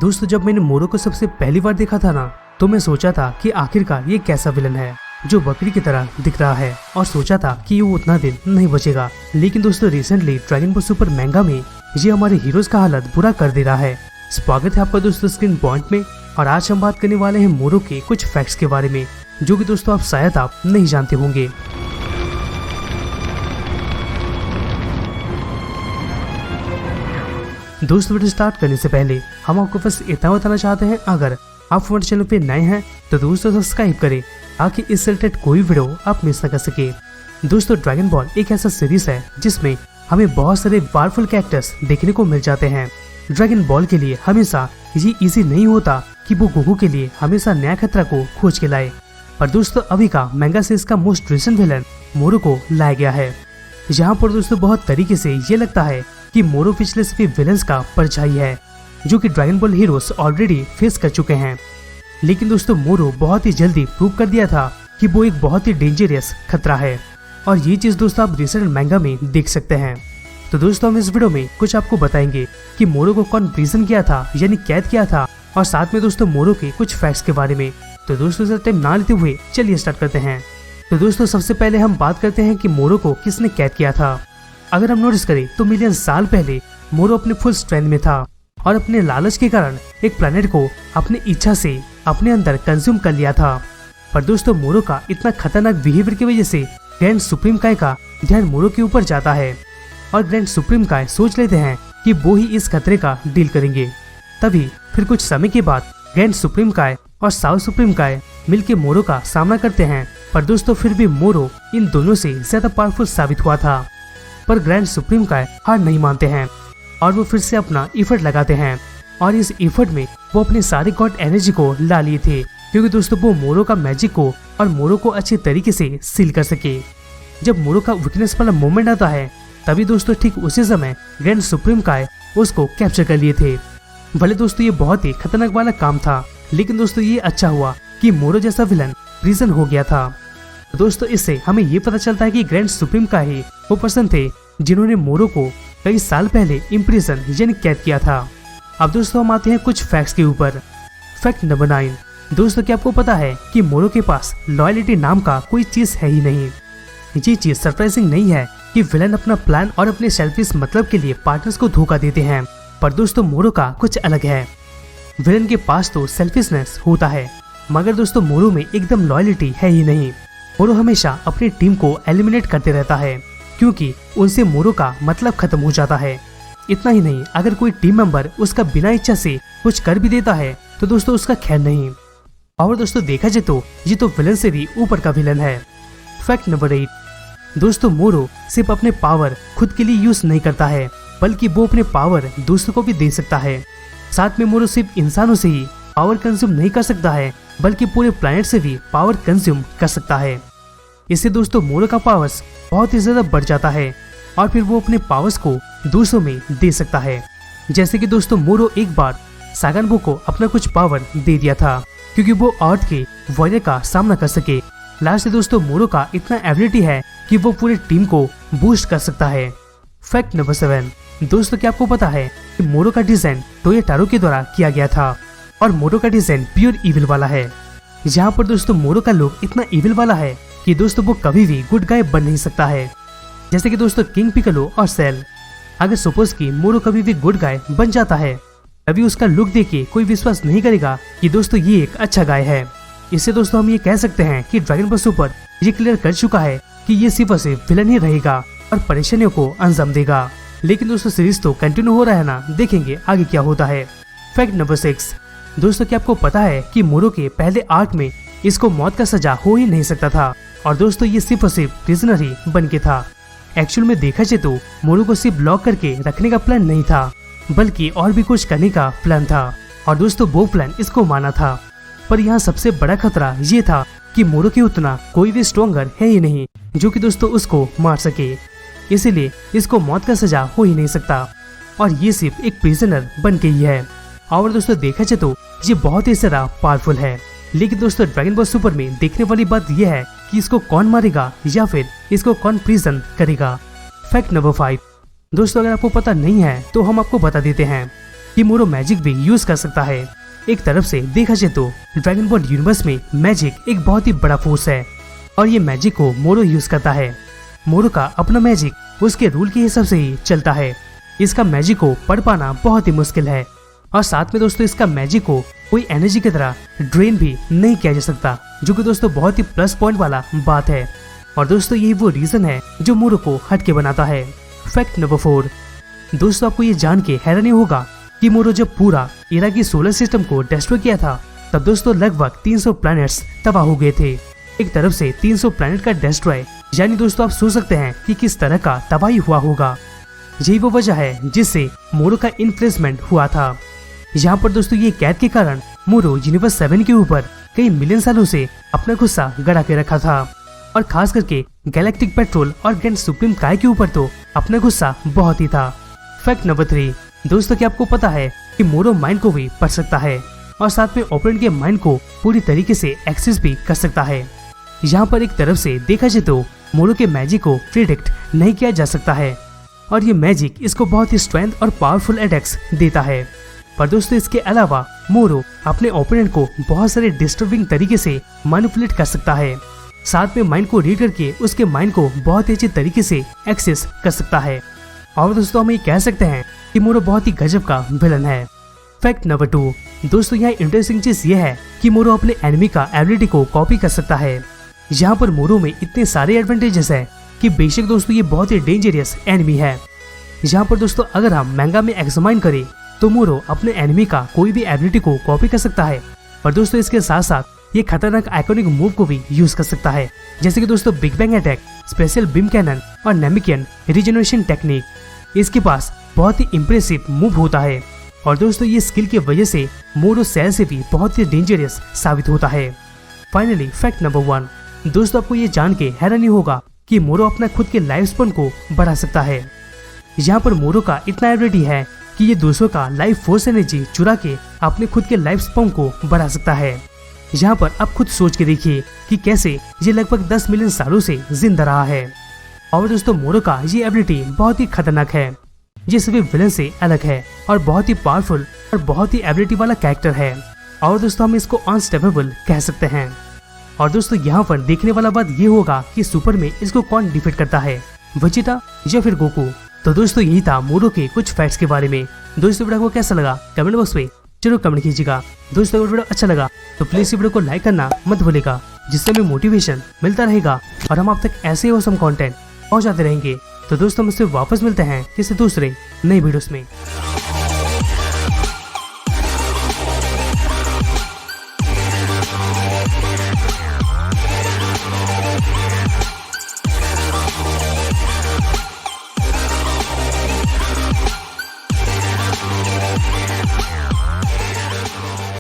दोस्तों जब मैंने मोरो को सबसे पहली बार देखा था ना, तो मैं सोचा था कि आखिरकार ये कैसा विलन है जो बकरी की तरह दिख रहा है, और सोचा था कि वो उतना दिन नहीं बचेगा। लेकिन दोस्तों रिसेंटली ड्रैगन बॉल सुपर मैंगा में ये हमारे हीरोज का हालत बुरा कर दे रहा है। स्वागत है आपका दोस्तों स्क्रीन पॉइंट में, और आज हम बात करने वाले हैं मोरो के कुछ फैक्ट्स के बारे में, जो कि दोस्तों शायद आप नहीं जानते होंगे। दोस्तों वीडियो स्टार्ट करने से पहले हम आपको बस इतना बताना चाहते हैं, अगर आप हमारे चैनल पे नए हैं तो दोस्तों सब्सक्राइब करें ताकि इससे रिलेटेड कोई वीडियो आप मिस न कर सके। दोस्तों ड्रैगन बॉल एक ऐसा सीरीज है जिसमें हमें बहुत सारे पावरफुल कैरेक्टर्स देखने को मिल जाते हैं। ड्रैगन बॉल के लिए हमेशा ये इजी नहीं होता कि वो गोकू के लिए हमेशा नया खतरा को खोज के लाए, पर दोस्तों अभी का मैंगा सीरीज का मोस्ट रिसेंट विलन मोरो को लाया गया है। यहाँ पर दोस्तों बहुत तरीके से ये लगता है कि मोरो पिछले सभी विलन्स का परछाई है जो कि dragon ball heroes already face कर चुके हैं। लेकिन दोस्तों मोरो बहुत ही जल्दी प्रूव कर दिया था कि वो एक बहुत ही डेंजरस खतरा है, और ये चीज दोस्तों आप रिसेंट मैंगा में देख सकते हैं। तो दोस्तों हम इस वीडियो में कुछ आपको बताएंगे कि मोरो को कौन प्रिजन किया था, यानी कैद किया था, और साथ में दोस्तों मोरो के कुछ फैक्ट्स के बारे में। तो दोस्तों से टाइम ना लेते हुए चलिए स्टार्ट करते हैं। तो दोस्तों सबसे पहले हम बात करते हैं कि मोरो को किसने कैद किया था। अगर हम नोटिस करें तो मिलियन साल पहले मोरो अपने फुल स्ट्रेंथ में था और अपने लालच के कारण एक प्लेनेट को अपनी इच्छा से अपने अंदर कंज्यूम कर लिया था। पर दोस्तों मोरो का इतना खतरनाक बिहेवियर की वजह से ग्रैंड सुप्रीम काय का ध्यान मोरो के ऊपर जाता है, और ग्रैंड सुप्रीम काय सोच लेते हैं कि वो ही इस खतरे का डील करेंगे। तभी फिर कुछ समय के बाद ग्रैंड सुप्रीम काय और साउथ सुप्रीम काय मिलकर मोरो का सामना करते हैं, पर दोस्तों फिर भी मोरो इन दोनों से ज्यादा पावरफुल साबित हुआ था। पर ग्रैंड सुप्रीम काय हार नहीं मानते हैं और वो फिर से अपना एफर्ट लगाते हैं, और इस एफर्ट में वो अपने सारे गॉड एनर्जी को ला लिए थे, क्योंकि दोस्तों वो मोरो का मैजिक को और मोरो को अच्छे तरीके से सील कर सके। जब मोरो का वीकनेस वाला मोमेंट आता है तभी दोस्तों ठीक उसी समय ग्रैंड सुप्रीम काय उसको कैप्चर कर लिए थे। भले दोस्तों ये बहुत ही खतरनाक वाला काम था, लेकिन दोस्तों ये अच्छा हुआ कि मोरो जैसा विलन प्रिजन हो गया था। दोस्तों इससे हमें ये पता चलता है कि ग्रैंड सुप्रीम का ही वो पर्सन थे जिन्होंने मोरो को कई साल पहले इम्प्रिजन यानी कैद किया था। अब दोस्तों हम आते हैं कुछ फैक्ट्स के ऊपर। Fact number 9। दोस्तों क्या आपको पता है कि मोरो के पास लॉयल्टी नाम का कोई चीज है ही नहीं। ये चीज सरप्राइजिंग नहीं है कि विलन अपना प्लान और अपने सेल्फिश मतलब के लिए पार्टनर्स को धोखा देते हैं, पर दोस्तों मोरो का कुछ अलग है। विलन के पास तो सेल्फिशनेस होता है, मगर दोस्तों मोरो में एकदम लॉयल्टी है ही नहीं। मोरो हमेशा अपनी टीम को एलिमिनेट करते रहता है, क्योंकि उनसे मोरो का मतलब खत्म हो जाता है। इतना ही नहीं, अगर कोई टीम मेंबर उसका बिना इच्छा से कुछ कर भी देता है तो दोस्तों उसका खैर नहीं। और दोस्तों देखा जाए तो ये तो विलन से भी ऊपर का विलन है। Fact number 8। दोस्तों मोरो सिर्फ अपने पावर खुद के लिए यूज नहीं करता है, बल्कि वो अपने पावर दूसरों को भी दे सकता है। साथ में मोरो सिर्फ इंसानों से ही पावर कंज्यूम नहीं कर सकता है, बल्कि पूरे प्लैनेट से भी पावर कंज्यूम कर सकता है। इससे दोस्तों मोरो का पावर्स बहुत ही ज्यादा बढ़ जाता है, और फिर वो अपने पावर्स को दूसरों में दे सकता है। जैसे कि दोस्तों मोरो एक बार सागानबो को अपना कुछ पावर दे दिया था, क्योंकि वो अर्थ के वॉरियर का सामना कर सके। लास्ट दोस्तों मोरो का इतना एबिलिटी है कि वो पूरे टीम को बूस्ट कर सकता है। Fact number 7। दोस्तों क्या आपको पता है कि मोरो का डिजाइन टोयोटारो के द्वारा किया गया था, और मोरो का डिजाइन प्योर इविल वाला है। यहाँ पर दोस्तों मोरो का लुक इतना इविल वाला है कि दोस्तों वो कभी भी गुड गाय बन नहीं सकता है। जैसे कि दोस्तों किंग पिकलो और सेल, अगर सपोज कि मोरो कभी भी गुड गाय बन जाता है, तभी उसका लुक देख के कोई विश्वास नहीं करेगा कि दोस्तों ये एक अच्छा गाय है। इससे दोस्तों हम ये कह सकते हैं कि ड्रैगन बॉल सुपर ये क्लियर कर चुका है कि ये सिर्फ और सिर्फ विलन ही रहेगा और परेशानियों को अंजाम देगा। लेकिन दोस्तों सीरीज तो कंटिन्यू हो रहा है ना, देखेंगे आगे क्या होता है। Fact number 6। दोस्तों क्या आपको पता है कि मोरो के पहले आर्क में इसको मौत का सजा हो ही नहीं सकता था, और दोस्तों ये सिर्फ और सिर्फ प्रिजनर ही बन के था। एक्चुअल में देखा जाए तो मोरो को सिर्फ ब्लॉक करके रखने का प्लान नहीं था, बल्कि और भी कुछ करने का प्लान था, और दोस्तों वो प्लान इसको माना था। पर यहाँ सबसे बड़ा खतरा ये था कि मोरो के उतना कोई भी स्ट्रॉन्गर है ही नहीं जो कि दोस्तों उसको मार सके, इसीलिए इसको मौत का सजा हो ही नहीं सकता, और ये सिर्फ एक प्रिजनर बन के ही है। और दोस्तों देखा जाए तो ये बहुत ही ज्यादा पावरफुल है। लेकिन दोस्तों ड्रैगन बॉल सुपर में देखने वाली बात यह है कि इसको कौन मारेगा या फिर इसको कौन प्रिजन करेगा। Fact number 5। दोस्तों अगर आपको पता नहीं है तो हम आपको बता देते हैं। कि मोरो मैजिक भी यूज कर सकता है। एक तरफ से देखा जाए तो ड्रैगन बॉल यूनिवर्स में मैजिक एक बहुत ही बड़ा फोर्स है और ये मैजिक को मोरो यूज करता है। मोरो का अपना मैजिक उसके रूल के हिसाब से ही चलता है। इसका मैजिक को पढ़ पाना बहुत ही मुश्किल है और साथ में दोस्तों इसका मैजिक को कोई एनर्जी की तरह ड्रेन भी नहीं किया जा सकता, जो कि दोस्तों बहुत ही प्लस पॉइंट वाला बात है। और दोस्तों यही वो रीजन है जो मोरो को हटके बनाता है। Fact number 4। दोस्तों आपको ये जान के हैरानी होगा कि मोरो जब पूरा इरा की सोलर सिस्टम को डिस्ट्रॉय किया था तब दोस्तों लगभग 300 प्लैनेट्स तबाह हो गए थे। एक तरफ से 300 प्लैनेट का डिस्ट्रॉय, यानी दोस्तों आप सोच सकते हैं कि किस तरह का तबाही हुआ होगा। यही वो वजह है जिससे मोरो का इन्फ्लेसमेंट हुआ था। यहाँ पर दोस्तों ये कैद के कारण मोरो यूनिवर्स 7 के ऊपर कई मिलियन सालों से अपना गुस्सा गड़ा के रखा था और खास करके गैलेक्टिक पेट्रोल और ग्रैंड सुप्रीम काय के ऊपर तो अपना गुस्सा बहुत ही था। Fact number 3। दोस्तों क्या आपको पता है कि मोरो माइंड को भी पढ़ सकता है और साथ में ओपोनेंट के माइंड को पूरी तरीके से एक्सेस भी कर सकता है। यहाँ पर एक तरफ से देखा जाए तो मोरो के मैजिक को प्रिडिक्ट नहीं किया जा सकता है और ये मैजिक इसको बहुत ही स्ट्रेंथ और पावरफुल अटैक्स देता है। पर दोस्तों इसके अलावा मोरो अपने ओपोनेंट को बहुत सारे डिस्टर्बिंग तरीके से मैनिपुलेट कर सकता है, साथ में माइंड को रीड करके उसके माइंड को बहुत ही अच्छे तरीके से एक्सेस कर सकता है। और दोस्तों हम ये कह सकते हैं कि मोरो बहुत ही गजब का विलन है। Fact number 2। दोस्तों यहाँ इंटरेस्टिंग चीज ये है कि मोरो अपने एनिमी का एबिलिटी को कॉपी कर सकता है। यहाँ पर मोरो में इतने सारे एडवांटेजेस है कि बेशक दोस्तों ये बहुत ही डेंजरियस एनिमी है। यहाँ पर दोस्तों अगर हम मैंगा में एग्जामाइन करें तो मोरो अपने एनिमी का कोई भी एबिलिटी को कॉपी कर सकता है, पर दोस्तों इसके साथ साथ ये खतरनाक आइकॉनिक मूव को भी यूज कर सकता है, जैसे कि दोस्तों big bang attack, special beam cannon और नेमिकियन रीजनरेशन टेक्निक। इसके पास बहुत ही इम्प्रेसिव मूव होता है और दोस्तों ये स्किल की वजह से मोरो सेल से भी बहुत ही डेंजरस साबित होता है। Finally fact number 1। दोस्तों आपको ये जान के हैरानी होगा कि मोरो अपना खुद के लाइफ स्पैन को बढ़ा सकता है। यहाँ पर मोरो का इतना एबिलिटी है कि ये दूसरों का लाइफ फोर्स एनर्जी चुरा के अपने खुद के लाइफ स्पैन को बढ़ा सकता है। यहाँ पर आप खुद सोच के देखिए कि कैसे ये लगभग 10 मिलियन सालों से जिंदा रहा है। और दोस्तों मोरो का ये एबिलिटी बहुत ही खतरनाक है, ये सभी विलन से अलग है और बहुत ही पावरफुल और बहुत ही एबिलिटी वाला कैरेक्टर है। और दोस्तों हम इसको अनस्टॉपेबल कह सकते हैं। और दोस्तों यहाँ पर देखने वाला बात ये होगा कि सुपर में इसको कौन डिफीट करता है, वेजिटा या फिर गोकू। तो दोस्तों यही था मोरो के कुछ फैक्ट्स के बारे में। दोस्तों वीडियो को कैसा लगा कमेंट बॉक्स में जरूर कमेंट कीजिएगा। दोस्तों अगर वीडियो अच्छा लगा तो प्लीज इस वीडियो को लाइक करना मत भूलिएगा, जिससे हमें मोटिवेशन मिलता रहेगा और हम आप तक ऐसे ही ऑसम कंटेंट पहुंचाते रहेंगे। तो दोस्तों मुझसे वापस मिलते हैं किसी दूसरे नई वीडियोस में।